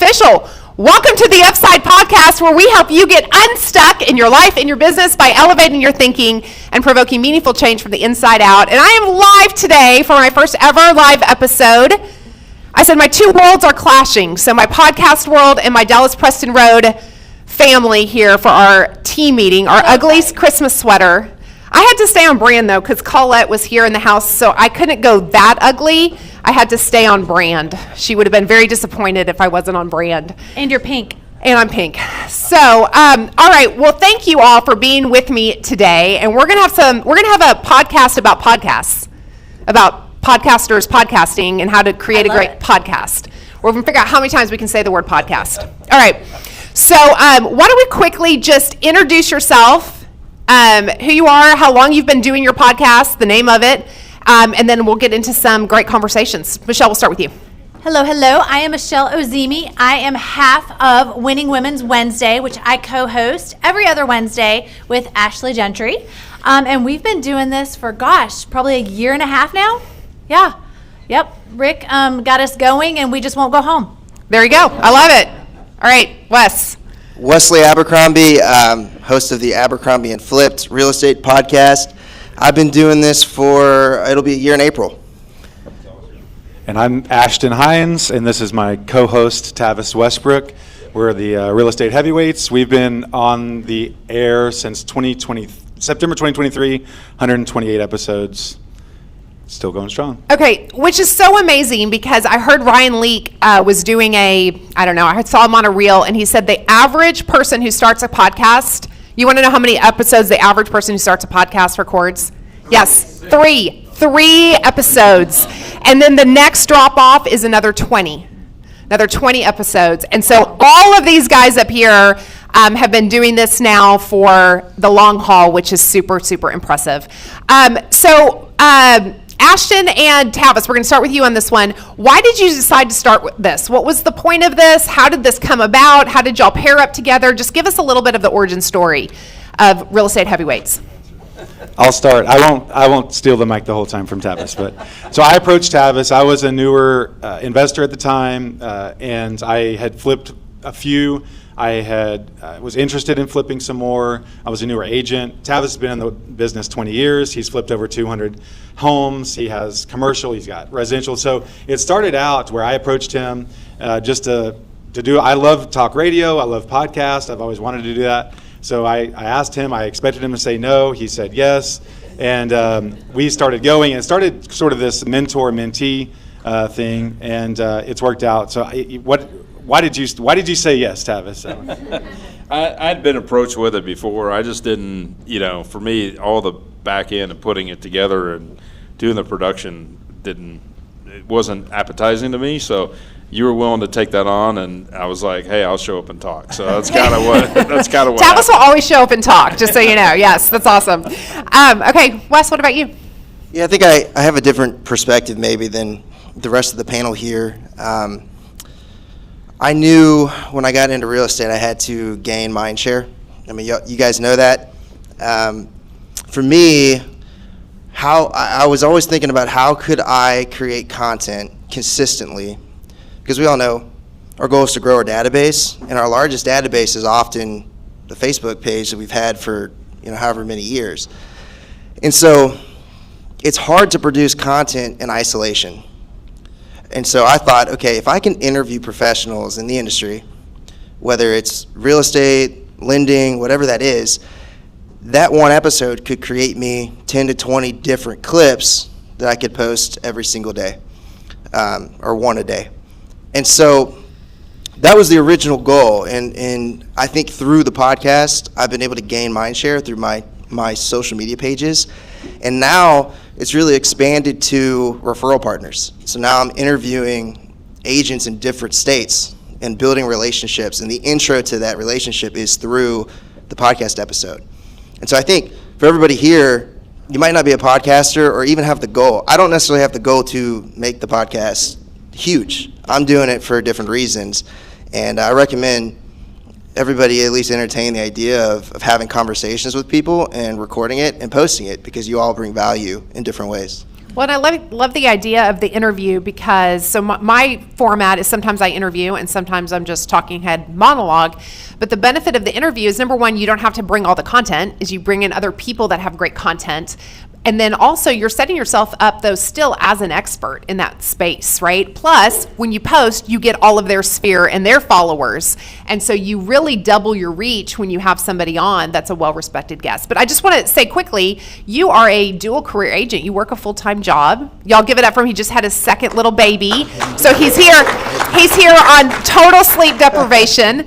official. Welcome to the Upside Podcast, where we help you get unstuck in your life and your business by elevating your thinking and provoking meaningful change from the inside out. And I am live today for my first ever live episode. I said my two worlds are clashing. So my podcast world and my Dallas Preston Road family here for our team meeting, our Uglies Christmas sweater. I had to stay on brand though, because Colette was here in the house, so I couldn't go that ugly. I had to stay on brand. She would have been very disappointed if I wasn't on brand. And you're pink. And I'm pink. So, all right. Well, thank you all for being with me today. And we're gonna have a podcast about podcasts, about podcasters podcasting and how to create a great podcast. We're gonna figure out how many times we can say the word podcast. All right. So, why don't we quickly just introduce yourself, who you are, how long you've been doing your podcast, the name of it, and then we'll get into some great conversations. Michelle, we'll start with you. Hello. I am Michelle Ozymy. I am half of Winning Women's Wednesday, which I co-host every other Wednesday with Ashley Gentry. And we've been doing this for, probably a year and a half now. Yeah. Yep. Rick got us going, and we just won't go home. There you go. I love it. All right, Wes. Wesley Abercrombie, host of the Abercrombie and Flipped Real Estate Podcast. I've been doing this it'll be a year in April. And I'm Ashton Hines, and this is my co-host, Tavis Westbrook. We're the Real Estate Heavyweights. We've been on the air since September 2023, 128 episodes. Still going strong. Okay, which is so amazing because I heard Ryan Leak was doing I saw him on a reel, and he said the average person who starts a podcast, you want to know how many episodes the average person who starts a podcast records? Yes, three episodes. And then the next drop off is another 20 episodes. And so all of these guys up here have been doing this now for the long haul, which is super, super impressive. Ashton and Tavis, we're going to start with you on this one. Why did you decide to start with this? What was the point of this? How did this come about? How did y'all pair up together? Just give us a little bit of the origin story of Real Estate Heavyweights. I'll start. I won't steal the mic the whole time from Tavis. But so I approached Tavis. I was a newer investor at the time, and I had flipped a few. I was interested in flipping some more. I was a newer agent. Tavis has been in the business 20 years. He's flipped over 200 homes. He has commercial. He's got residential. So it started out where I approached him just to do. I love talk radio. I love podcasts. I've always wanted to do that. So I asked him. I expected him to say no. He said yes. And we started going. And it started sort of this mentor-mentee thing, and it's worked out. So Why did you say yes, Tavis? I'd been approached with it before. I just didn't, for me, all the back end and putting it together and doing the production it wasn't appetizing to me. So you were willing to take that on, and I was like, hey, I'll show up and talk. So that's kind of what Tavis happened. will always show up and talk, just so you know. Yes, that's awesome. Okay, Wes, what about you? Yeah, I think I have a different perspective maybe than the rest of the panel here. I knew when I got into real estate I had to gain mind share. I mean, you guys know that. For me, I was always thinking about how could I create content consistently, because we all know our goal is to grow our database, and our largest database is often the Facebook page that we've had for however many years. And so it's hard to produce content in isolation. And so I thought, okay, if I can interview professionals in the industry, whether it's real estate, lending, whatever that is, that one episode could create me 10 to 20 different clips that I could post every single day, or one a day. And so that was the original goal. And I think through the podcast, I've been able to gain mind share through my social media pages. And now it's really expanded to referral partners. So now I'm interviewing agents in different states and building relationships. And the intro to that relationship is through the podcast episode. And so I think for everybody here, you might not be a podcaster or even have the goal. I don't necessarily have the goal to make the podcast huge. I'm doing it for different reasons. And I recommend everybody at least entertain the idea of having conversations with people and recording it and posting it, because you all bring value in different ways. Well, and I love the idea of the interview because so my format is sometimes I interview and sometimes I'm just talking head monologue. But the benefit of the interview is, number one, you don't have to bring all the content, is you bring in other people that have great content. And then also you're setting yourself up though still as an expert in that space, right? Plus, when you post, you get all of their sphere and their followers. And so you really double your reach when you have somebody on that's a well-respected guest. But I just want to say quickly, you are a dual career agent. You work a full-time job. Y'all give it up for him. He just had his second little baby. So he's here on total sleep deprivation.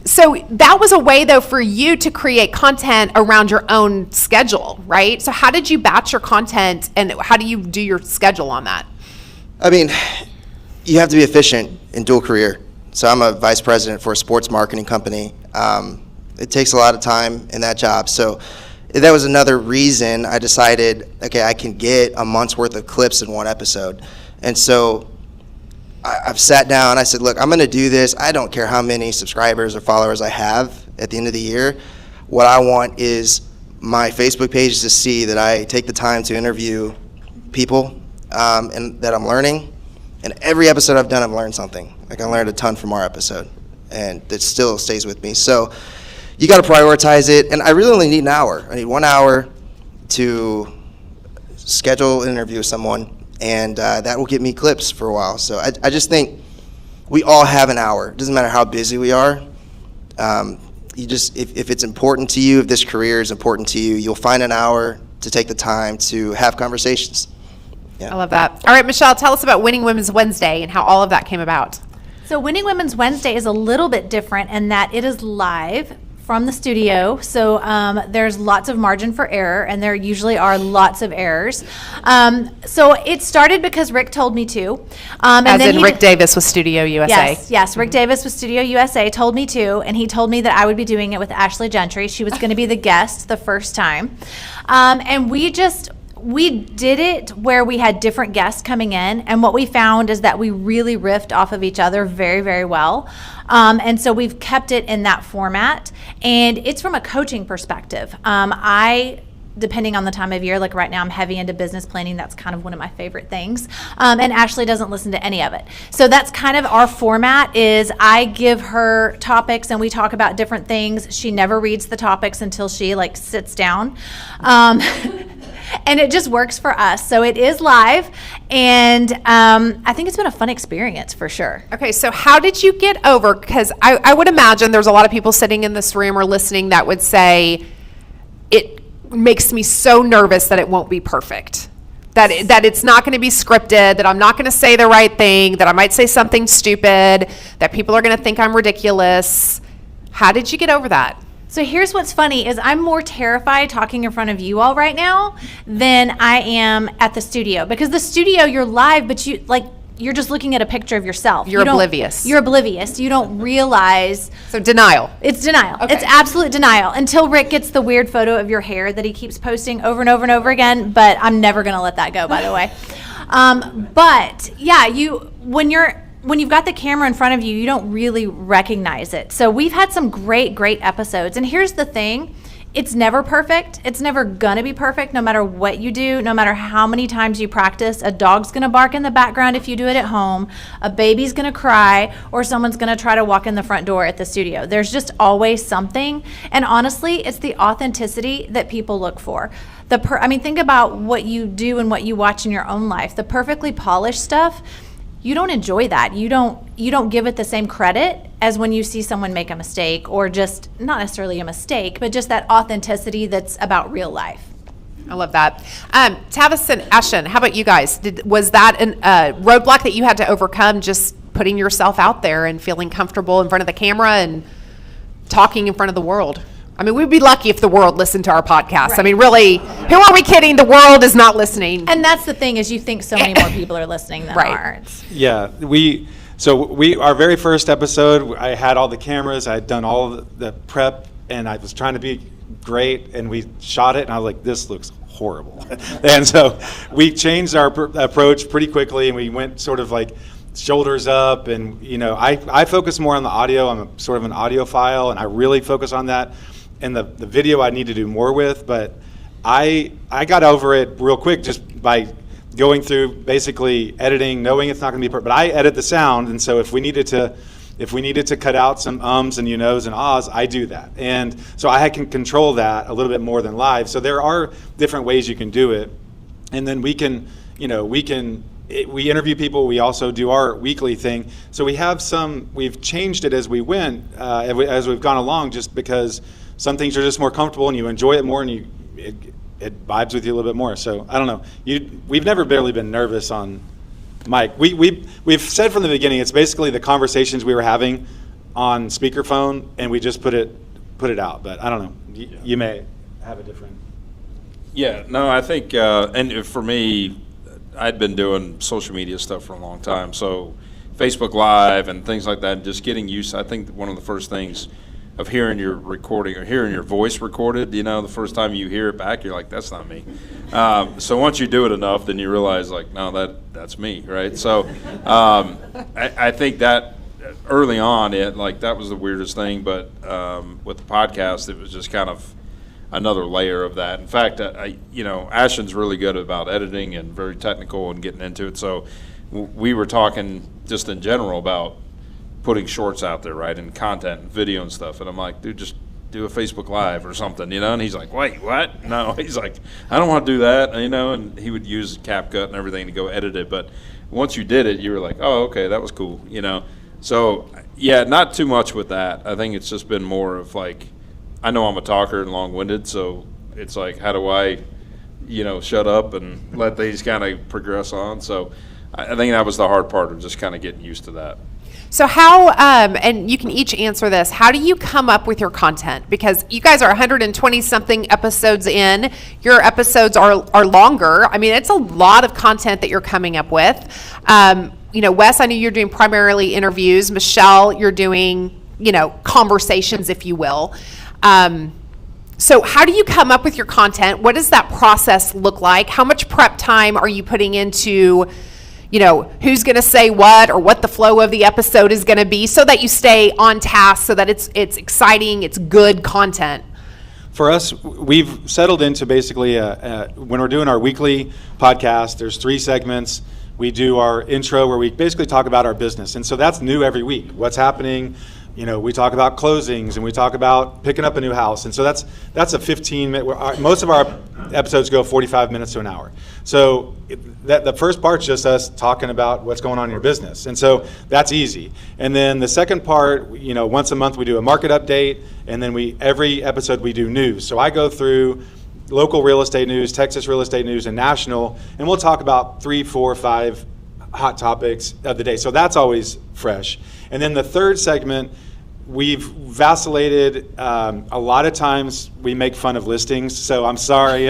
So that was a way, though, for you to create content around your own schedule, right? So how did you batch your content, and how do you do your schedule on that? I mean, you have to be efficient in dual career. So I'm a vice president for a sports marketing company. It takes a lot of time in that job. So that was another reason I decided, okay, I can get a month's worth of clips in one episode. And so I've sat down, I said, look, I'm going to do this. I don't care how many subscribers or followers I have at the end of the year. What I want is my Facebook page to see that I take the time to interview people and that I'm learning. And every episode I've done, I've learned something. Like I learned a ton from our episode, and it still stays with me. So you got to prioritize it. And I really only need an hour. I need 1 hour to schedule an interview with someone. And that will get me clips for a while. So I just think we all have an hour. It doesn't matter how busy we are. If it's important to you, if this career is important to you, you'll find an hour to take the time to have conversations. Yeah. I love that. All right, Michelle, tell us about Winning Women's Wednesday and how all of that came about. So Winning Women's Wednesday is a little bit different in that it is live from the studio. So there's lots of margin for error, and there usually are lots of errors. So it started because Rick told me to. As in Rick Davis with studioUSA. Yes, Rick Davis with studioUSA told me to, and he told me that I would be doing it with Ashley Gentry. She was going to be the guest the first time. And we did it where we had different guests coming in, and what we found is that we really riffed off of each other very, very well. And so we've kept it in that format, and it's from a coaching perspective. Depending on the time of year, like right now I'm heavy into business planning. That's kind of one of my favorite things. And Ashley doesn't listen to any of it. So that's kind of our format is I give her topics and we talk about different things. She never reads the topics until she sits down. And it just works for us. So it is live, and I think it's been a fun experience for sure. Okay, so how did you get over, because I would imagine there's a lot of people sitting in this room or listening that would say, it makes me so nervous that it won't be perfect, that it's not going to be scripted, that I'm not going to say the right thing, that I might say something stupid, that people are going to think I'm ridiculous. How did you get over that? So here's what's funny is I'm more terrified talking in front of you all right now than I am at the studio, because the studio you're live, but you're just looking at a picture of yourself. You're oblivious. You're oblivious. You don't realize. So denial. It's denial. Okay. It's absolute denial until Rick gets the weird photo of your hair that he keeps posting over and over and over again. But I'm never going to let that go, by the way. But yeah, when you've got the camera in front of you, you don't really recognize it. So we've had some great, great episodes. And here's the thing. It's never perfect. It's never gonna be perfect no matter what you do, no matter how many times you practice. A dog's gonna bark in the background if you do it at home. A baby's gonna cry, or someone's gonna try to walk in the front door at the studio. There's just always something. And honestly, it's the authenticity that people look for. Think about what you do and what you watch in your own life. The perfectly polished stuff, you don't enjoy that. You don't give it the same credit as when you see someone make a mistake, or just not necessarily a mistake, but just that authenticity that's about real life. I love that. Tavis and Ashton, how about you guys? Was that a roadblock that you had to overcome, just putting yourself out there and feeling comfortable in front of the camera and talking in front of the world? I mean, we'd be lucky if the world listened to our podcast. Right. I mean, really, who are we kidding? The world is not listening. And that's the thing, is you think so many more people are listening than Right. aren't. Yeah, our very first episode, I had all the cameras, I had done all the prep, and I was trying to be great, and we shot it, and I was like, this looks horrible. And so we changed our approach pretty quickly, and we went sort of like shoulders up, and I focus more on the audio. I'm sort of an audiophile, and I really focus on that. And the video I need to do more with, but I got over it real quick just by going through basically editing, knowing it's not going to be perfect. But I edit the sound, and so if we needed to cut out some ums and you-knows and ahs, I do that. And so I can control that a little bit more than live. So there are different ways you can do it. And then we interview people. We also do our weekly thing. So we've changed it as we went, as we've gone along, just because some things are just more comfortable and you enjoy it more, and it vibes with you a little bit more. So I don't know. We've never barely been nervous on mic. We've said from the beginning, it's basically the conversations we were having on speakerphone, and we just put it out. But I don't know. You may have a different. Yeah, no, I think, and for me, I'd been doing social media stuff for a long time, so Facebook Live and things like that, and just getting used to, I think one of the first things of hearing your recording or hearing your voice recorded, the first time you hear it back, you're like, that's not me. So once you do it enough, then you realize, like, no, that's me, right? So I think that early on, that was the weirdest thing, but with the podcast, it was just kind of another layer of that. In fact, Ashton's really good about editing and very technical and getting into it. So we were talking just in general about putting shorts out there, right, and content and video and stuff. And I'm like, dude, just do a Facebook Live or something, And he's like, wait, what? No, he's like, I don't want to do that, and he would use CapCut and everything to go edit it. But once you did it, you were like, oh, okay, that was cool, So, yeah, not too much with that. I think it's just been more of like, I know I'm a talker and long-winded, so it's like, how do I, shut up and let these kind of progress on? So I think that was the hard part of just kind of getting used to that. So how, and you can each answer this, how do you come up with your content? Because you guys are 120-something episodes in. Your episodes are longer. I mean, it's a lot of content that you're coming up with. Wes, I know you're doing primarily interviews. Michelle, you're doing, conversations, if you will. So how do you come up with your content? What does that process look like? How much prep time are you putting into, who's going to say what or what the flow of the episode is going to be, so that you stay on task, so that it's exciting, it's good content? For us, we've settled into basically when we're doing our weekly podcast, there's 3 segments. We do our intro where we basically talk about our business. And so that's new every week. What's happening? We talk about closings, and we talk about picking up a new house. And so that's a 15-minute, most of our episodes go 45 minutes to an hour. So the first part's just us talking about what's going on in your business. And so that's easy. And then the second part, once a month we do a market update, and then every episode we do news. So I go through local real estate news, Texas real estate news, and national, and we'll talk about 3, 4, 5 hot topics of the day. So that's always fresh. And then the third segment, we've vacillated. A lot of times we make fun of listings. So I'm sorry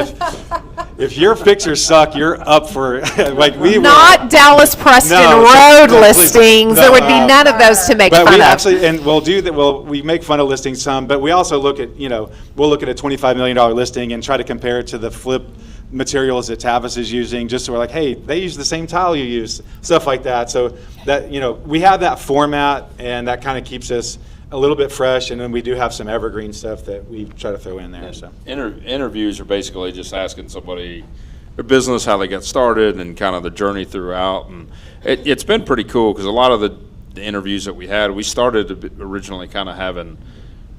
if your fixers suck, you're up for Not Dallas Preston Road listings. There would be none of those to make fun of. But we actually, and we'll do that. We make fun of listings some, but we also look at, we'll look at a $25 million listing and try to compare it to the flip materials that Tavis is using, just so we're like, hey, they use the same tile you use, stuff like that. So that, we have that format, and that kind of keeps us a little bit fresh, and then we do have some evergreen stuff that we try to throw in there. So Interviews are basically just asking somebody their business, how they got started, and kind of the journey throughout. And it's been pretty cool, because a lot of the interviews that we had, we started originally kind of having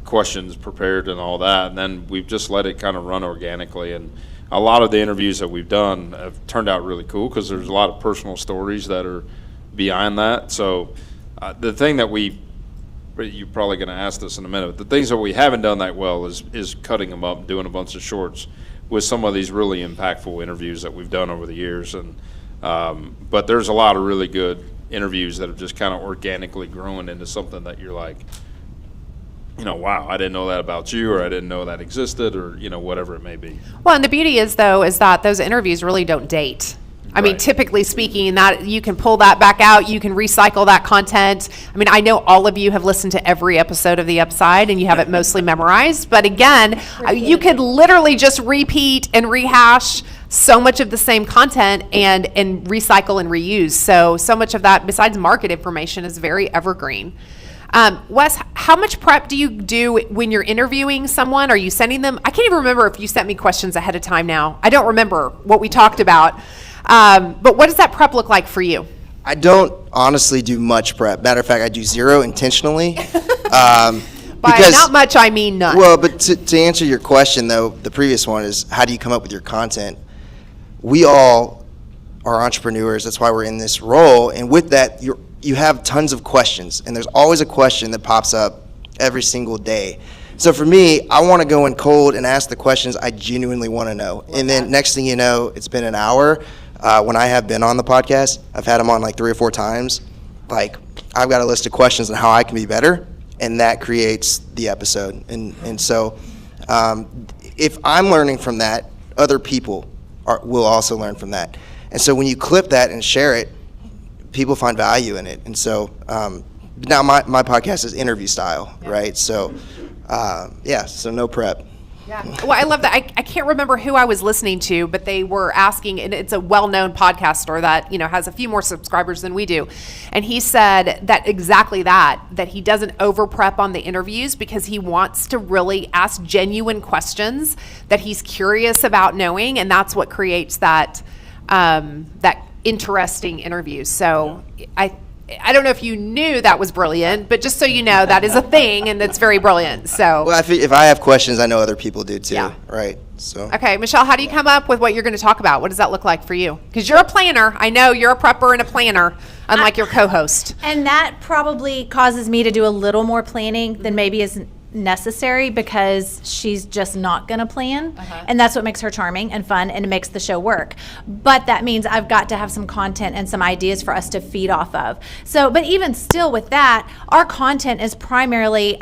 questions prepared and all that, and then we've just let it kind of run organically. And a lot of the interviews that we've done have turned out really cool, because there's a lot of personal stories that are behind that. So the thing that you're probably going to ask this in a minute, but the things that we haven't done that well is cutting them up and doing a bunch of shorts with some of these really impactful interviews that we've done over the years. And but there's a lot of really good interviews that have just kind of organically grown into something that you're like, wow, I didn't know that about you, or I didn't know that existed, or whatever it may be. Well, and the beauty is that those interviews really don't date. I mean, typically speaking, that you can pull that back out, you can recycle that content. I mean, I know all of you have listened to every episode of The Upside, and you have it mostly memorized. But again, you could literally just repeat and rehash so much of the same content and recycle and reuse. So much of that, besides market information, is very evergreen. Wes, how much prep do you do when you're interviewing someone? Are you sending them? I can't even remember if you sent me questions ahead of time now. I don't remember what we talked about. But what does that prep look like for you? I don't honestly do much prep. Matter of fact, I do zero intentionally. By not much, I mean none. Well, but to answer your question, though, the previous one is how do you come up with your content? We all are entrepreneurs. That's why we're in this role. And with that, you have tons of questions. And there's always a question that pops up every single day. So for me, I want to go in cold and ask the questions I genuinely want to know. And then next thing you know, it's been an hour. When I have been on the podcast, I've had them on like 3 or 4 times. Like, I've got a list of questions on how I can be better, and that creates the episode. And so if I'm learning from that, other people will also learn from that. And so when you clip that and share it, people find value in it. And so now my podcast is interview style, right? So so no prep. Yeah. Well, I love that. I can't remember who I was listening to, but they were asking, and it's a well-known podcaster that, has a few more subscribers than we do. And he said that exactly that he doesn't over-prep on the interviews because he wants to really ask genuine questions that he's curious about knowing, and that's what creates that interesting interview. So I don't know if you knew that was brilliant, but just so you know, that is a thing, and it's very brilliant. So, well, if I have questions, I know other people do too, Yeah. right? So. Okay, Michelle, how do you come up with what you're going to talk about? What does that look like for you? Because you're a planner. I know you're a prepper and a planner, unlike your co-host. And that probably causes me to do a little more planning than maybe is necessary because she's just not going to plan. And that's what makes her charming and fun, and it makes the show work. But that means I've got to have some content and some ideas for us to feed off of. So, but even still with that, our content is primarily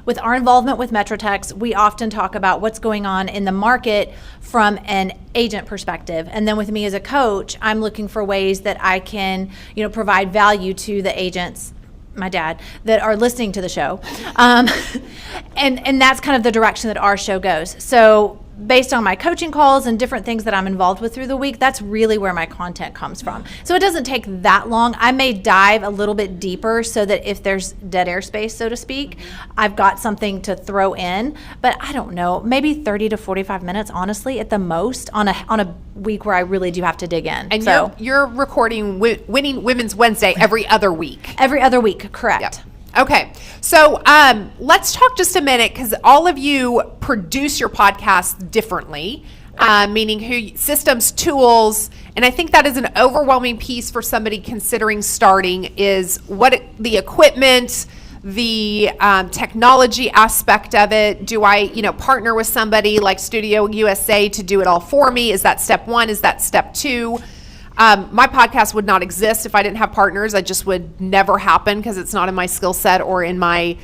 with our involvement with Metrotex. We often talk about what's going on in the market from an agent perspective. And then with me as a coach, I'm looking for ways that I can, provide value to the agents, my dad, that are listening to the show. And that's kind of the direction that our show goes. So based on my coaching calls and different things that I'm involved with through the week, that's really where my content comes from. So it doesn't take that long. I may dive a little bit deeper so that if there's dead air space, so to speak, I've got something to throw in. But I don't know, maybe 30 to 45 minutes, honestly, at the most, on a week where I really do have to dig in. And so you're recording Winning Women's Wednesday every other week. Every other week, correct. Yep. Okay, so let's talk just a minute, because all of you produce your podcast differently, meaning systems, tools, and I think that is an overwhelming piece for somebody considering starting is the equipment, the technology aspect of it. Do I, partner with somebody like studioUSA to do it all for me? Is that step 1? Is that step 2? My podcast would not exist if I didn't have partners. It just would never happen because it's not in my skill set or in my,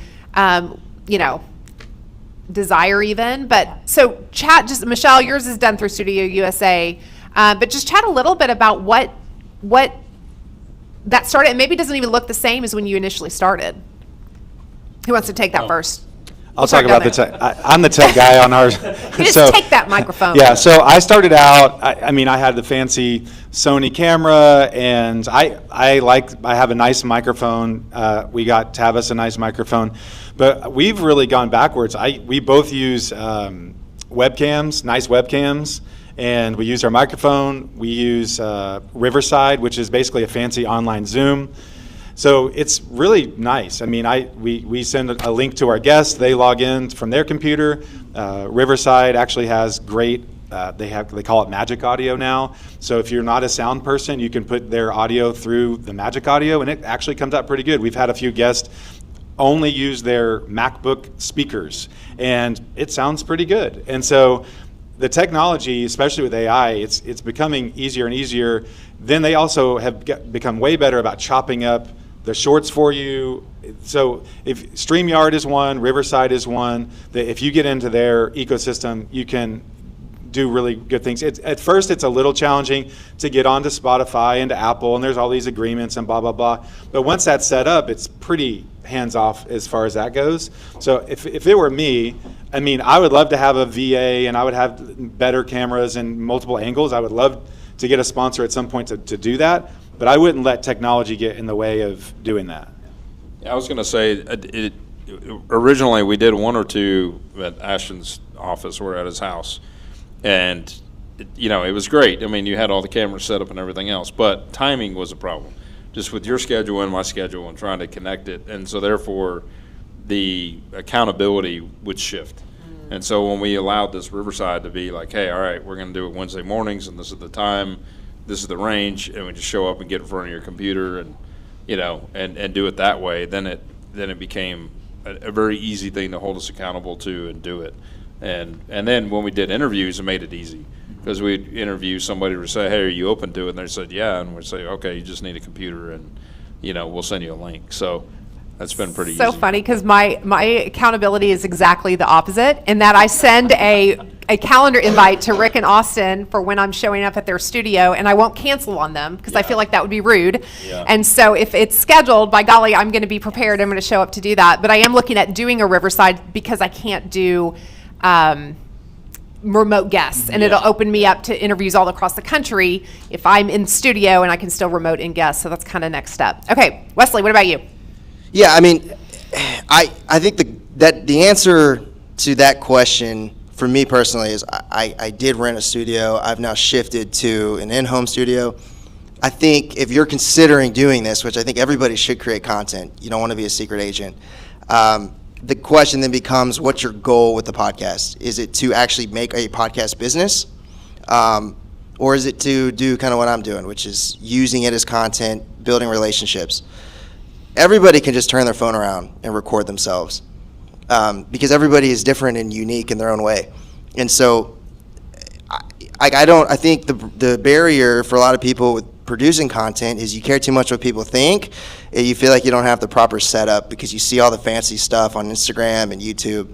desire even. But so Michelle, yours is done through studioUSA, but just chat a little bit about what that started. And maybe it doesn't even look the same as when you initially started. Who wants to take that first? I'll talk about the tech. I'm the tech guy on ours. You just take that microphone. Yeah, so I started out, I had the fancy Sony camera, and I have a nice microphone. We got Tavis a nice microphone, but we've really gone backwards. We both use webcams, nice webcams, and we use our microphone. We use Riverside, which is basically a fancy online Zoom. So it's really nice. We send a link to our guests. They log in from their computer. Riverside actually has great, they call it Magic Audio now. So if you're not a sound person, you can put their audio through the Magic Audio, and it actually comes out pretty good. We've had a few guests only use their MacBook speakers, and it sounds pretty good. And so the technology, especially with AI, it's becoming easier and easier. Then they also have become way better about chopping up the shorts for you. So if StreamYard is one, Riverside is one, that if you get into their ecosystem, you can do really good things. At first, it's a little challenging to get onto Spotify and to Apple, and there's all these agreements and blah, blah, blah. But once that's set up, it's pretty hands-off as far as that goes. So if it were me, I would love to have a VA, and I would have better cameras and multiple angles. I would love to get a sponsor at some point to do that, but I wouldn't let technology get in the way of doing that. Yeah, I was going to say, originally we did 1 or 2 at Ashton's office or at his house, and it was great. I mean, you had all the cameras set up and everything else, but timing was a problem, just with your schedule and my schedule and trying to connect it. And so therefore, the accountability would shift. And so when we allowed this Riverside to be like, hey, all right, we're going to do it Wednesday mornings, and this is the time, this is the range, and we just show up and get in front of your computer and, and do it that way, then it became a very easy thing to hold us accountable to and do it. And then when we did interviews, it made it easy, because we'd interview somebody to say, hey, are you open to it? And they said, yeah, and we'd say, okay, you just need a computer, and, we'll send you a link. So that's been pretty easy. So funny, because my accountability is exactly the opposite, in that I send a calendar invite to Rick and Austin for when I'm showing up at their studio, and I won't cancel on them because I feel like that would be rude. Yeah. And so if it's scheduled, by golly, I'm going to be prepared. I'm going to show up to do that. But I am looking at doing a Riverside because I can't do remote guests, and it'll open me up to interviews all across the country if I'm in studio and I can still remote in guests. So that's kind of next step. Okay, Wesley, what about you? Yeah, I mean, I think the answer to that question for me personally is I did rent a studio. I've now shifted to an in-home studio. I think if you're considering doing this, which I think everybody should create content, you don't want to be a secret agent. The question then becomes, what's your goal with the podcast? Is it to actually make a podcast business? Or is it to do kind of what I'm doing, which is using it as content, building relationships? Everybody can just turn their phone around and record themselves, because everybody is different and unique in their own way. And so I think the barrier for a lot of people with producing content is you care too much what people think, and you feel like you don't have the proper setup because you see all the fancy stuff on Instagram and YouTube.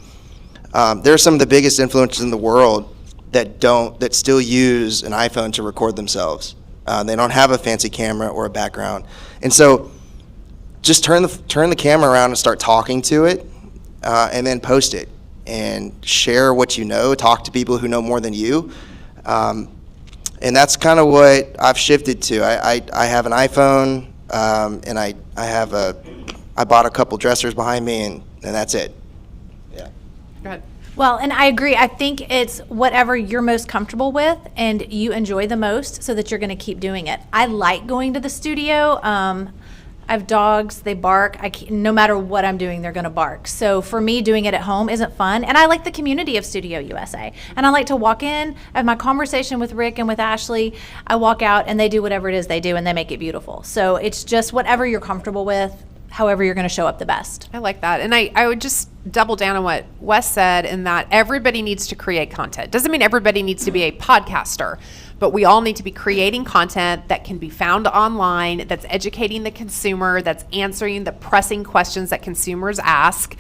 There are some of the biggest influencers in the world that still use an iPhone to record themselves. They don't have a fancy camera or a background. And so just turn the camera around and start talking to it, and then post it and share what you know. Talk to people who know more than you, and that's kind of what I've shifted to. I have an iPhone, and I bought a couple dressers behind me, and that's it. Yeah. Go ahead. Well, and I agree. I think it's whatever you're most comfortable with and you enjoy the most, so that you're going to keep doing it. I like going to the studio. I have dogs, they bark. No matter what I'm doing, they're going to bark. So for me, doing it at home isn't fun. And I like the community of studioUSA. And I like to walk in, I have my conversation with Rick and with Ashley. I walk out and they do whatever it is they do, and they make it beautiful. So it's just whatever you're comfortable with, however you're going to show up the best. I like that. And I would just double down on what Wes said, in that everybody needs to create content. Doesn't mean everybody needs to be a podcaster, but we all need to be creating content that can be found online, that's educating the consumer, that's answering the pressing questions that consumers ask.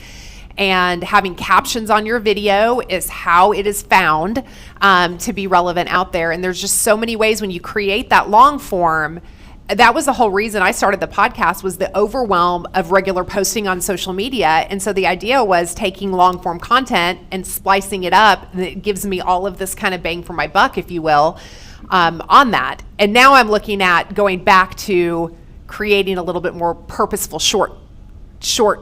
And having captions on your video is how it is found to be relevant out there. And there's just so many ways when you create that long form. That was the whole reason I started the podcast, was the overwhelm of regular posting on social media. And so the idea was taking long form content and splicing it up. And it gives me all of this kind of bang for my buck, if you will, on that. And now I'm looking at going back to creating a little bit more purposeful short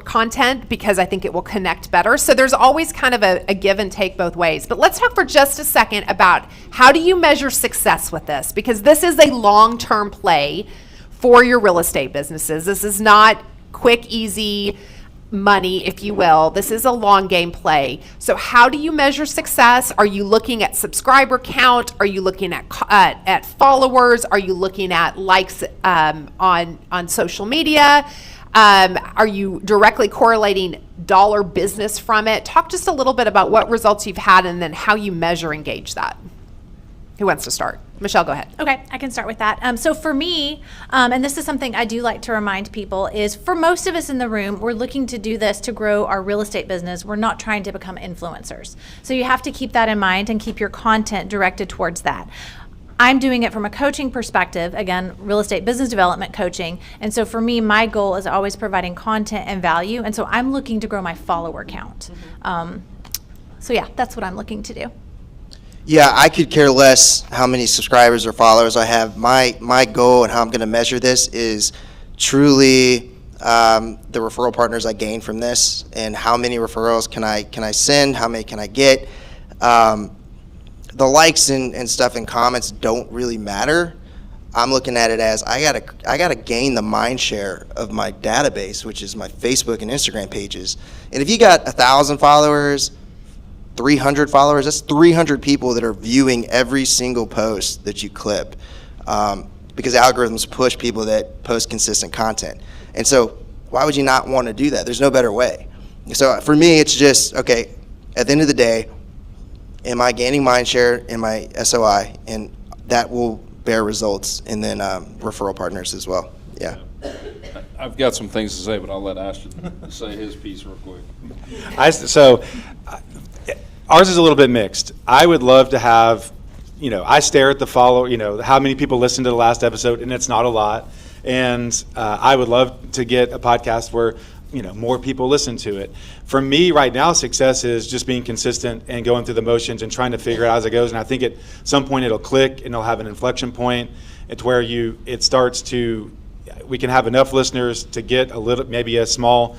content, because I think it will connect better. So there's always kind of a give and take both ways. But let's talk for just a second about, how do you measure success with this? Because this is a long-term play for your real estate businesses. This is not quick, easy money, if you will. This is a long game play. So how do you measure success? Are you looking at subscriber count? Are you looking at followers? Are you looking at likes on social media? Are you directly correlating dollar business from it? Talk just a little bit about what results you've had, and then how you measure engage that. Who wants to start? Michelle, go ahead. Okay, I can start with that. So for me, and this is something I do like to remind people, is for most of us in the room, we're looking to do this to grow our real estate business. We're not trying to become influencers. So you have to keep that in mind and keep your content directed towards that. I'm doing it from a coaching perspective, again, real estate business development coaching. And so for me, my goal is always providing content and value. And so I'm looking to grow my follower count. So yeah, that's what I'm looking to do. Yeah, I could care less how many subscribers or followers I have. My goal and how I'm going to measure this is truly the referral partners I gain from this, and how many referrals can I send, how many can I get. The the likes and stuff and comments don't really matter. I'm looking at it as I gotta gain the mind share of my database, which is my Facebook and Instagram pages. And if you got 1,000 followers, 300 followers, that's 300 people that are viewing every single post that you clip, because algorithms push people that post consistent content. And so why would you not want to do that? There's no better way. So for me, it's just, okay, at the end of the day, am I gaining mind share in my SOI? And that will bear results, and then referral partners as well. Yeah. I've got some things to say, but I'll let Ashton say his piece real quick. Ours is a little bit mixed. I would love to have, I stare at the how many people listened to the last episode, and it's not a lot. And I would love to get a podcast where, more people listen to it. For me right now, success is just being consistent and going through the motions and trying to figure it out as it goes. And I think at some point it'll click and it'll have an inflection point. It's where we can have enough listeners to get maybe a small,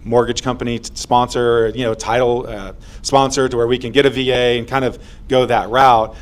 mortgage company sponsor, title sponsor, to where we can get a VA and kind of go that route.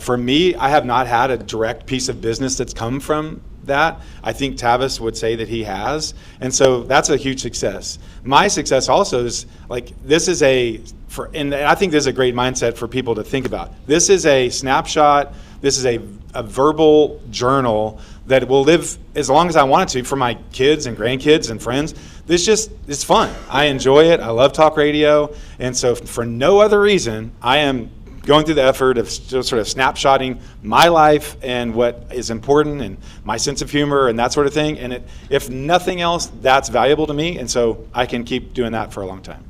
For me, I have not had a direct piece of business that's come from that. I think Tavis would say that he has. And so that's a huge success. My success also is and I think this is a great mindset for people to think about. This is a snapshot. This is a verbal journal that will live as long as I want it to for my kids and grandkids and friends. It's fun. I enjoy it. I love talk radio. And so for no other reason, I am going through the effort of sort of snapshotting my life and what is important and my sense of humor and that sort of thing. And if nothing else, that's valuable to me. And so I can keep doing that for a long time.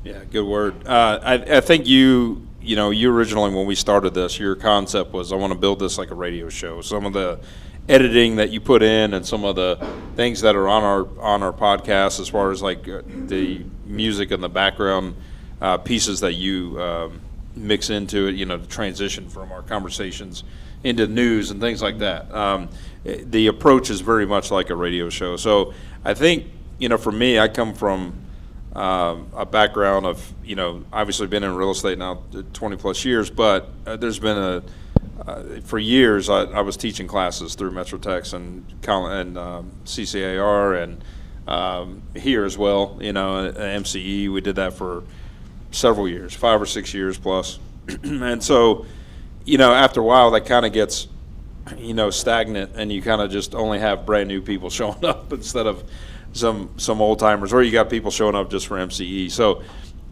Yeah, good word. I think you originally, when we started this, your concept was, I want to build this like a radio show. Some of the editing that you put in and some of the things that are on our podcast, as far as like the music and the background pieces that you mix into it, the transition from our conversations into news and things like that. The approach is very much like a radio show. So I think, for me, I come from a background of, obviously been in real estate now 20 plus years, but there's been for years I was teaching classes through Metro Techs and CCAR and here as well, at MCE. We did that for several years, 5 or 6 years plus. And so, after a while that kind of gets, stagnant, and you kind of just only have brand new people showing up instead of some old timers, or you got people showing up just for MCE. So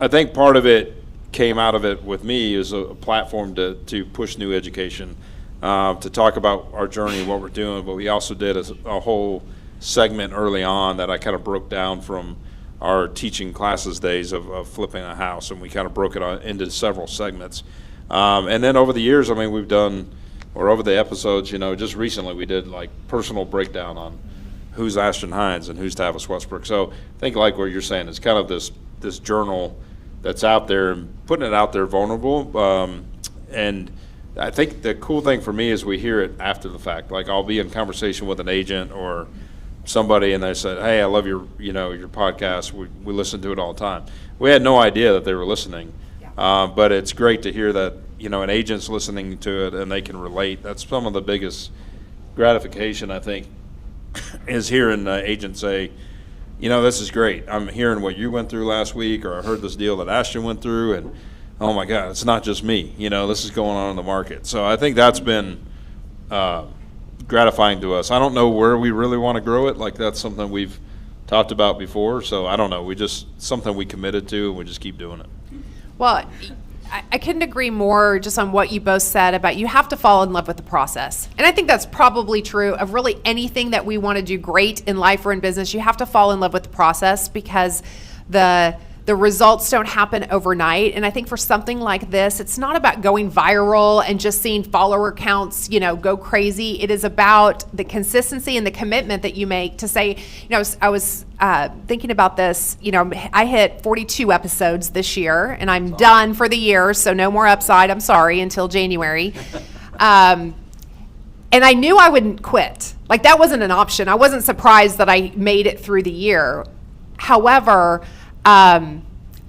I think part of it came out of it with me is a platform to push new education, to talk about our journey and what we're doing. But we also did a whole segment early on that I kind of broke down from our teaching classes days of flipping a house, and we kind of broke it into several segments. And then over the years, we've done, or over the episodes, just recently we did like personal breakdown on who's Ashton Hines and who's Tavis Westbrook. So I think like what you're saying, it's kind of this journal that's out there and putting it out there vulnerable. And I think the cool thing for me is we hear it after the fact. Like I'll be in conversation with an agent or somebody and they said, hey, I love your podcast. We listen to it all the time. We had no idea that they were listening. But it's great to hear that, an agent's listening to it and they can relate. That's some of the biggest gratification, I think, is hearing an agent say, this is great. I'm hearing what you went through last week, or I heard this deal that Ashton went through, and oh my God, it's not just me. This is going on in the market. So I think that's been gratifying to us. I don't know where we really want to grow it. Like that's something we've talked about before. So I don't know. Something we committed to, and we just keep doing it. Well, I couldn't agree more just on what you both said about you have to fall in love with the process. And I think that's probably true of really anything that we want to do great in life or in business. You have to fall in love with the process because the results don't happen overnight. And I think for something like this, it's not about going viral and just seeing follower counts, go crazy. It is about the consistency and the commitment that you make to say, I was thinking about this, I hit 42 episodes this year and I'm done for the year. So no more upside. I'm sorry, until January. And I knew I wouldn't quit. Like that wasn't an option. I wasn't surprised that I made it through the year. However,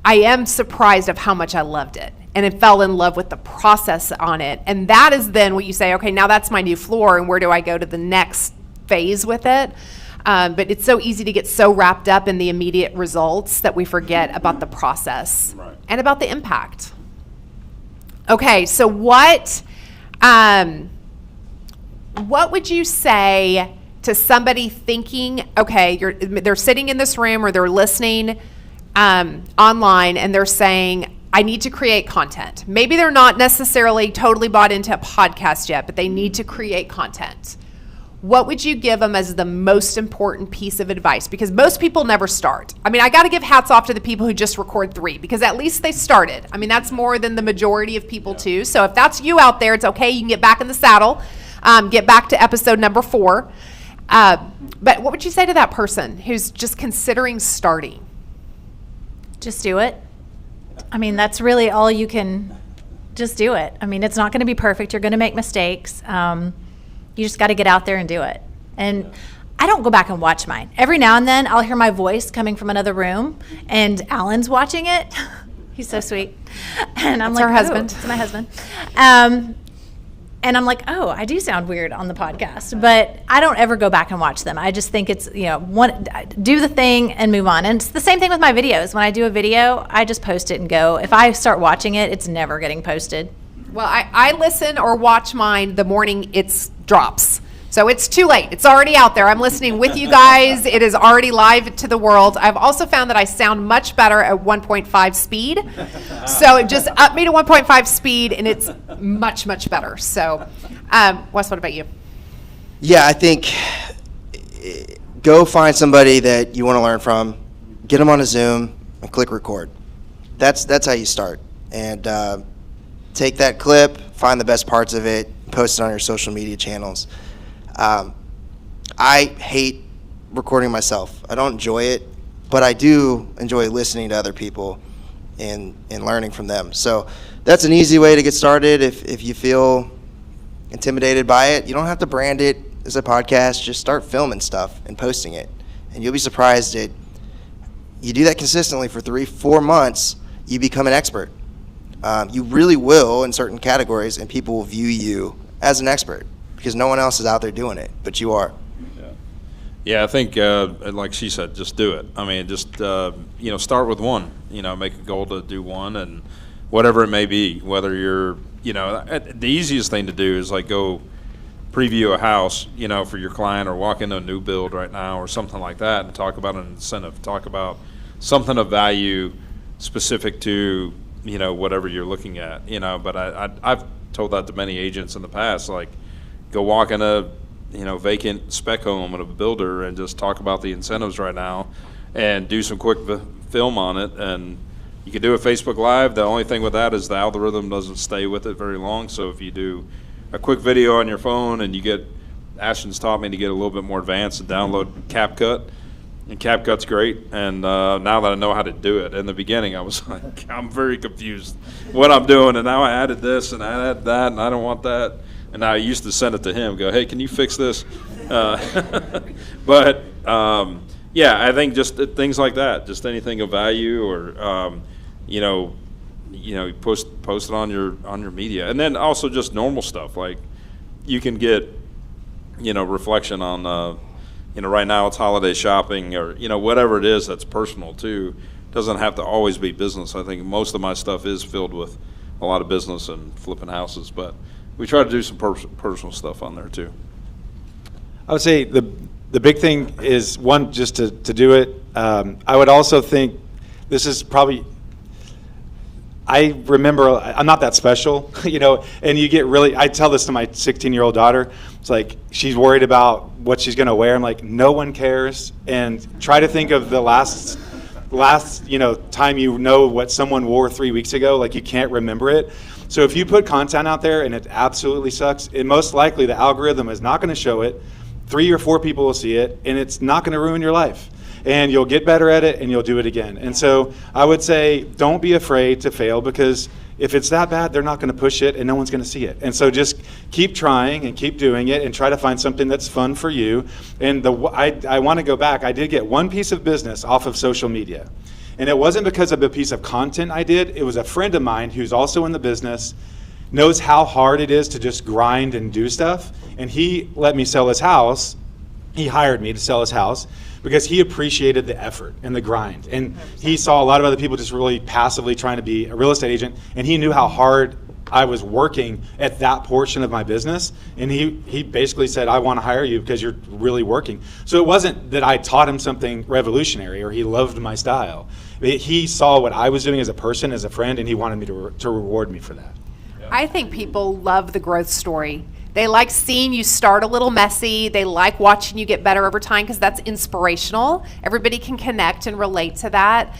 I am surprised of how much I loved it. And I fell in love with the process on it. And that is then what you say, okay, now that's my new floor, and where do I go to the next phase with it? But it's so easy to get so wrapped up in the immediate results that we forget about the process and about the impact. Okay, so what would you say to somebody thinking, okay, they're sitting in this room or they're listening online and they're saying, I need to create content. Maybe they're not necessarily totally bought into a podcast yet, but they need to create content. What would you give them as the most important piece of advice? Because most people never start. I mean, I got to give hats off to the people who just record 3, because at least they started. I mean, that's more than the majority of people too. So if that's you out there, it's okay. You can get back in the saddle, get back to episode number 4. But what would you say to that person who's just considering starting? Just do it. I mean, that's really all you can, just do it. I mean, it's not going to be perfect. You're going to make mistakes. You just got to get out there and do it. And I don't go back and watch mine. Every now and then I'll hear my voice coming from another room and Alan's watching it. He's so sweet. And I'm like, her husband. Oh, it's my husband. And I'm like, oh, I do sound weird on the podcast, but I don't ever go back and watch them. I just think it's, do the thing and move on. And it's the same thing with my videos. When I do a video, I just post it and go. If I start watching it, it's never getting posted. Well, I listen or watch mine the morning it drops. So it's too late. It's already out there. I'm listening with you guys. It is already live to the world. I've also found that I sound much better at 1.5 speed. So it just upped me to 1.5 speed, and it's much, much better. So, Wes, what about you? Yeah, I think go find somebody that you want to learn from, get them on a Zoom, and click record. That's how you start. And take that clip, find the best parts of it, post it on your social media channels. I hate recording myself. I don't enjoy it, but I do enjoy listening to other people and learning from them. So that's an easy way to get started if you feel intimidated by it. You don't have to brand it as a podcast. Just start filming stuff and posting it. And you'll be surprised that you do that consistently for 3-4 months, you become an expert. You really will in certain categories, and people will view you as an expert, because no one else is out there doing it, but you are. Yeah, I think, like she said, just do it. I mean, just, start with one. Make a goal to do one, and whatever it may be, whether you're, the easiest thing to do is like go preview a house, for your client, or walk into a new build right now or something like that and talk about an incentive, talk about something of value specific to, whatever you're looking at, but I've told that to many agents in the past, like, go walk in a vacant spec home at a builder and just talk about the incentives right now and do some quick film on it. And you can do a Facebook Live. The only thing with that is the algorithm doesn't stay with it very long. So if you do a quick video on your phone and you get, Ashton's taught me to get a little bit more advanced and download CapCut. And CapCut's great, and now that I know how to do it, in the beginning I was like, I'm very confused what I'm doing, and now I added this and I added that, and I don't want that. And I used to send it to him, go, hey, can you fix this? But I think just things like that, just anything of value, or post it on your media, and then also just normal stuff, like you can get reflection on right now it's holiday shopping, or whatever it is that's personal too. Doesn't have to always be business. I think most of my stuff is filled with a lot of business and flipping houses, but we try to do some personal stuff on there too. I would say the big thing is, one, just to do it. I would also think this is probably, I remember I'm not that special, and you get really, I tell this to my 16-year-old daughter. It's like, she's worried about what she's going to wear. I'm like, no one cares. And try to think of the last time what someone wore 3 weeks ago, like you can't remember it. So if you put content out there and it absolutely sucks, it most likely the algorithm is not going to show it. 3 or 4 people will see it, and it's not going to ruin your life. And you'll get better at it, and you'll do it again. And so I would say, don't be afraid to fail, because if it's that bad, they're not going to push it, and no one's going to see it. And so just keep trying and keep doing it, and try to find something that's fun for you. And I want to go back. I did get one piece of business off of social media. And it wasn't because of a piece of content I did. It was a friend of mine who's also in the business, knows how hard it is to just grind and do stuff. And he let me sell his house. He hired me to sell his house because he appreciated the effort and the grind. And he saw a lot of other people just really passively trying to be a real estate agent. And he knew how hard I was working at that portion of my business, and he basically said, I want to hire you because you're really working. So it wasn't that I taught him something revolutionary or he loved my style. He saw what I was doing as a person, as a friend, and he wanted me to reward me for that. I think people love the growth story. They like seeing you start a little messy. They like watching you get better over time because that's inspirational. Everybody can connect and relate to that.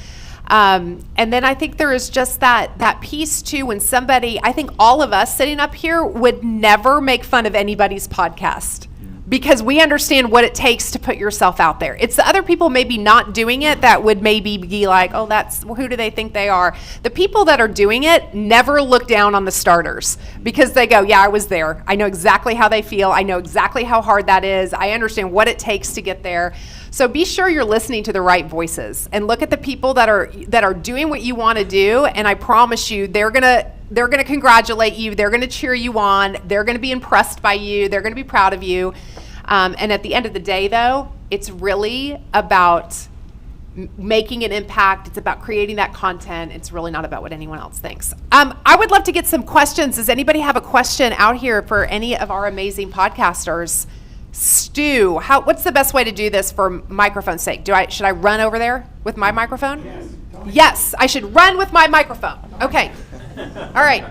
And then I think there is just that piece too when somebody, I think all of us sitting up here would never make fun of anybody's podcast because we understand what it takes to put yourself out there. It's the other people maybe not doing it that would maybe be like, oh, who do they think they are? The people that are doing it never look down on the starters because they go, yeah, I was there. I know exactly how they feel. I know exactly how hard that is. I understand what it takes to get there. So be sure you're listening to the right voices and look at the people that are doing what you want to do. And I promise you, they're gonna congratulate you. They're gonna cheer you on. They're gonna be impressed by you. They're gonna be proud of you. And at the end of the day, though, it's really about making an impact. It's about creating that content. It's really not about what anyone else thinks. I would love to get some questions. Does anybody have a question out here for any of our amazing podcasters? Stu, what's the best way to do this for microphone's sake? Should I run over there with my microphone? Yes, I should run with my microphone. Okay. All right.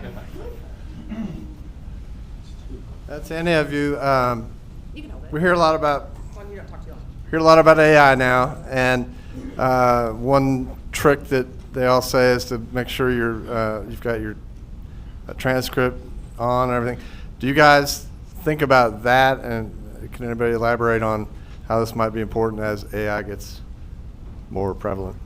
That's any of you. You can hold it. We hear a lot about You don't talk too long. AI now, and one trick that they all say is to make sure you've got your transcript on and everything. Do you guys think about that, and can anybody elaborate on how this might be important as AI gets more prevalent?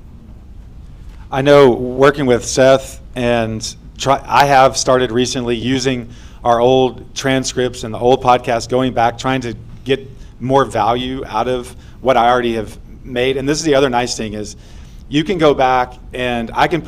I know working with Seth and I have started recently using our old transcripts and the old podcast, going back, trying to get more value out of what I already have made. And this is the other nice thing is you can go back and I can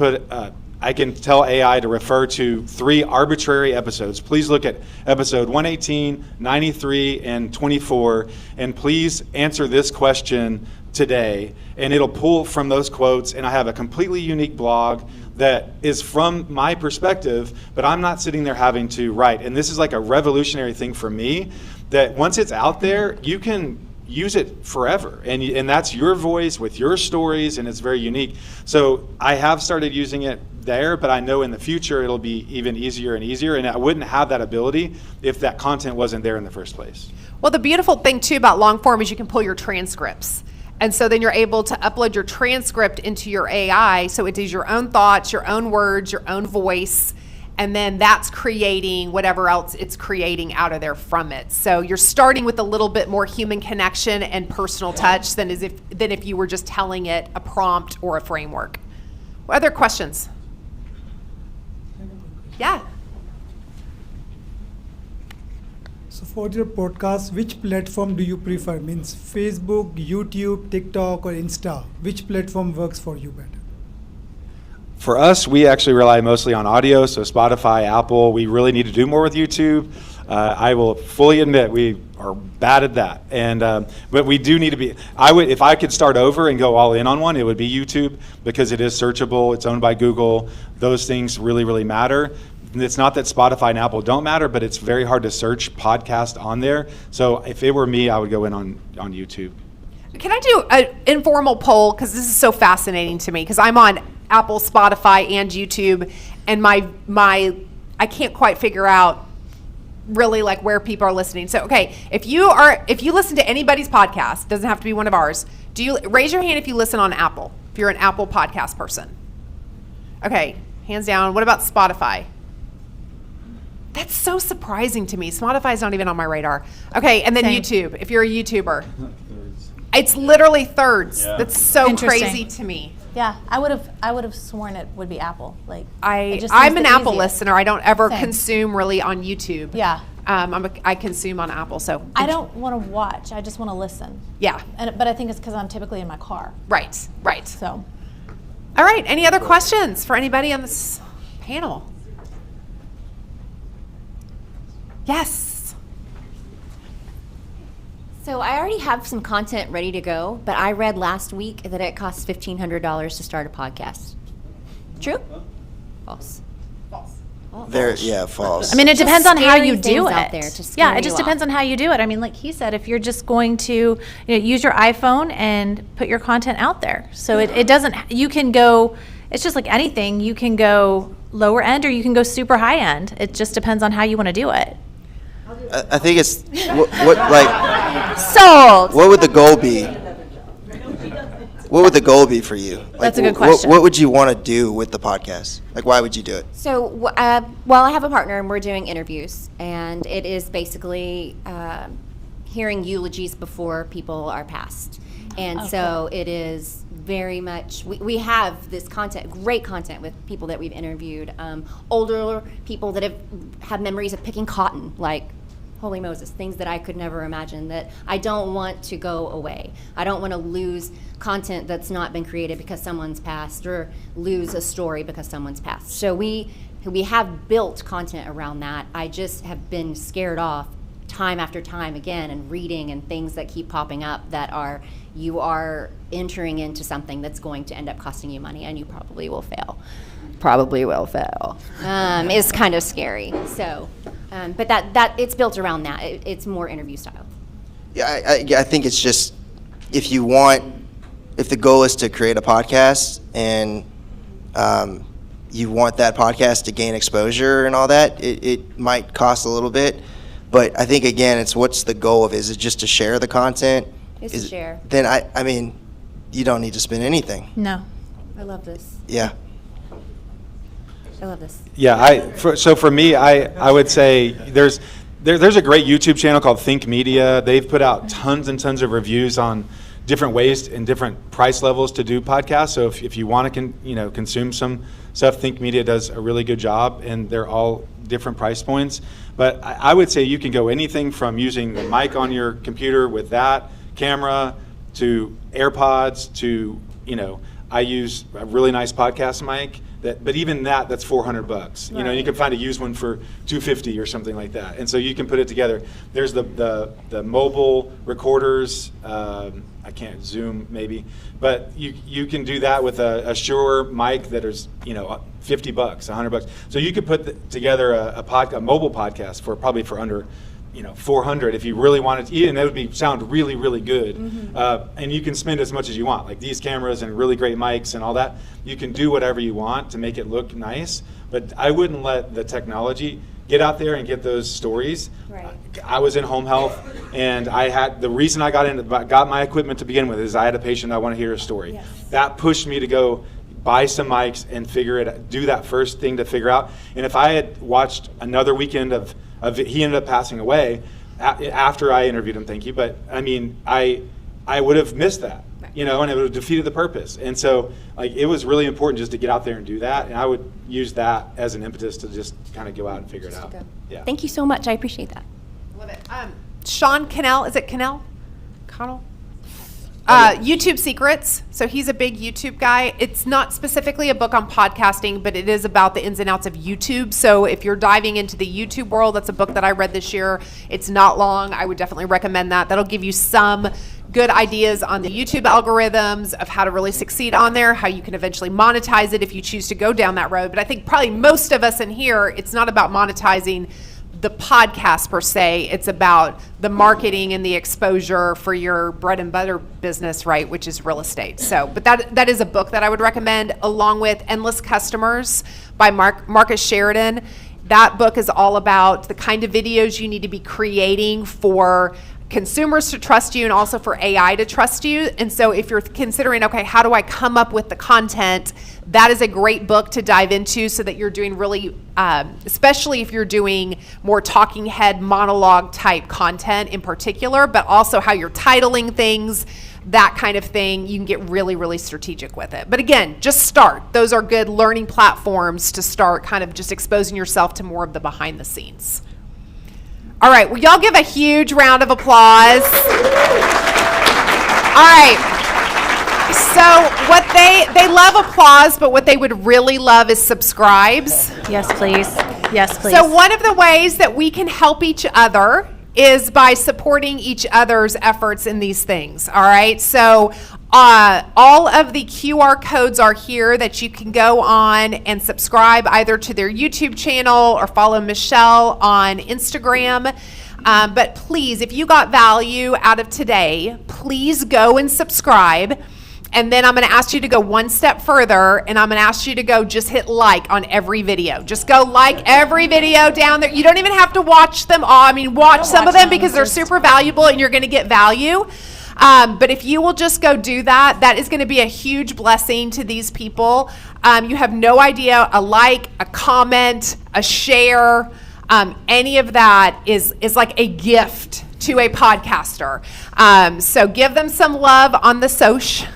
tell AI to refer to 3 arbitrary episodes. Please look at episode 118, 93, and 24, and please answer this question today. And it'll pull from those quotes, and I have a completely unique blog that is from my perspective, but I'm not sitting there having to write. And this is like a revolutionary thing for me, that once it's out there, you can use it forever. And that's your voice with your stories, and it's very unique. So I have started using it there, but I know in the future it'll be even easier and easier, and I wouldn't have that ability if that content wasn't there in the first place. Well, the beautiful thing too about long form is you can pull your transcripts. And so then you're able to upload your transcript into your AI, so it is your own thoughts, your own words, your own voice, and then that's creating whatever else it's creating out of there from it. So you're starting with a little bit more human connection and personal touch than if you were just telling it a prompt or a framework. What other questions? Yeah. So for your podcast, which platform do you prefer? Means Facebook, YouTube, TikTok, or Insta? Which platform works for you better? For us, we actually rely mostly on audio, so Spotify, Apple. We really need to do more with YouTube. I will fully admit we are bad at that, and but we do need to be. If I could start over and go all in on one, it would be YouTube because it is searchable. It's owned by Google. Those things really, really matter. And it's not that Spotify and Apple don't matter, but it's very hard to search podcast on there. So if it were me, I would go in on YouTube. Can I do an informal poll? Because this is so fascinating to me. Because I'm on Apple, Spotify, and YouTube, and I can't quite figure out really like where people are listening. So okay, if you listen to anybody's podcast, doesn't have to be one of ours. Do you raise your hand if you listen on Apple? If you're an Apple podcast person. Okay, hands down. What about Spotify? That's so surprising to me. Spotify's not even on my radar. Okay, and then Same. YouTube. If you're a YouTuber, it's literally thirds. Yeah. That's so Interesting. crazy to me. Yeah, I would have sworn it would be Apple. Like it just I'm seems an the Apple easiest. listener. I don't ever Same. consume really on YouTube. Yeah. I consume on Apple. So I don't want to watch. I just want to listen. Yeah. But I think it's because I'm typically in my car. Right. So All right, any other questions for anybody on this panel? Yes. So I already have some content ready to go, but I read last week that it costs $1,500 to start a podcast. True? False. False. I mean, it Just depends on how scary you do things it. out there to scare Yeah, it just you depends off. on how you do it. I mean, like he said, if you're just going to use your iPhone and put your content out there. So it doesn't, you can go, it's just like anything. You can go lower end or you can go super high end. It just depends on how you want to do it. I think it's like Sold. what would the goal be? What would the goal be for you? Like, That's a good question. What would you want to do with the podcast? Like, why would you do it? So, well, I have a partner and we're doing interviews, and it is basically hearing eulogies before people are passed. And so it is very much, we have this content, great content with people that we've interviewed, older people that have memories of picking cotton, like holy Moses, things that I could never imagine that I don't want to go away. I don't want to lose content that's not been created because someone's passed, or lose a story because someone's passed. So we have built content around that. I just have been scared off time after time again, and reading and things that keep popping up that you are entering into something that's going to end up costing you money, and you probably will fail. Is kind of scary. So, but that it's built around that. It's more interview style. Yeah, I think it's just if the goal is to create a podcast and you want that podcast to gain exposure and all that, it might cost a little bit. But I think, again, it's what's the goal of it? Is it just to share the content? It's to share. Then, I mean, you don't need to spend anything. No. I love this. Yeah. I love this. Yeah, so for me, I would say there's a great YouTube channel called Think Media. They've put out tons and tons of reviews on different ways and different price levels to do podcasts. So if you want to consume some stuff, Think Media does a really good job, and they're all different price points. But I would say you can go anything from using the mic on your computer with that camera to AirPods to, I use a really nice podcast mic. But even that's $400. Right. You can find a used one for $250 or something like that, and so you can put it together. There's the mobile recorders. I can't Zoom maybe, but you can do that with a Shure mic that is $50, $100. So you could put together a mobile podcast for probably for under $400 if you really wanted to, and that would sound really, really good. Mm-hmm. And you can spend as much as you want, like these cameras and really great mics and all that. You can do whatever you want to make it look nice, but I wouldn't let the technology get out there and get those stories. Right. I was in home health, and the reason I got my equipment to begin with is I had a patient I want to hear a story. Yes. That pushed me to go buy some mics and do that first thing to figure out. And if I had watched another weekend of he ended up passing away after I interviewed him, thank you, but I mean, I would have missed that, and it would have defeated the purpose. And so, it was really important just to get out there and do that, and I would use that as an impetus to just kind of go out and figure it out. Yeah. Thank you so much. I appreciate that. Love it. Sean Cannell, is it Cannell? Connell? YouTube Secrets. So he's a big YouTube guy. It's not specifically a book on podcasting, but it is about the ins and outs of YouTube. So if you're diving into the YouTube world, that's a book that I read this year. It's not long. I would definitely recommend that. That'll give you some good ideas on the YouTube algorithms of how to really succeed on there, how you can eventually monetize it if you choose to go down that road. But I think probably most of us in here, it's not about monetizing the podcast per se. It's about the marketing and the exposure for your bread and butter business, right, which is real estate. So, but that is a book that I would recommend, along with Endless Customers by Marcus Sheridan. That book is all about the kind of videos you need to be creating for consumers to trust you and also for AI to trust you. And so if you're considering, okay, how do I come up with the content, that is a great book to dive into so that you're doing really, especially if you're doing more talking head monologue type content in particular, but also how you're titling things, that kind of thing. You can get really, really strategic with it. But again, just start. Those are good learning platforms to start kind of just exposing yourself to more of the behind the scenes. All right, well, y'all give a huge round of applause. All right. So what they love applause, but what they would really love is subscribes. Yes, please. Yes, please. So one of the ways that we can help each other is by supporting each other's efforts in these things, all right? So all of the QR codes are here that you can go on and subscribe either to their YouTube channel or follow Michelle on Instagram. But please, if you got value out of today, please go and subscribe. And then I'm going to ask you to go one step further, and I'm going to ask you to go just hit like on every video. Just go like every video down there. You don't even have to watch them all. I mean, watch some of them because they're super valuable and you're going to get value. But if you will just go do that, that is going to be a huge blessing to these people. You have no idea, a like, a comment, a share, any of that is like a gift to a podcaster. So give them some love on the soch.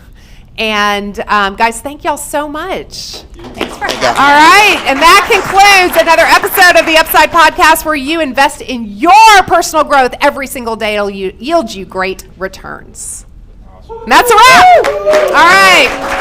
And guys, thank y'all so much. Thanks for having me. All right, and that concludes another episode of the Upside Podcast, where you invest in your personal growth every single day. It'll yield you great returns. And that's a wrap. All right.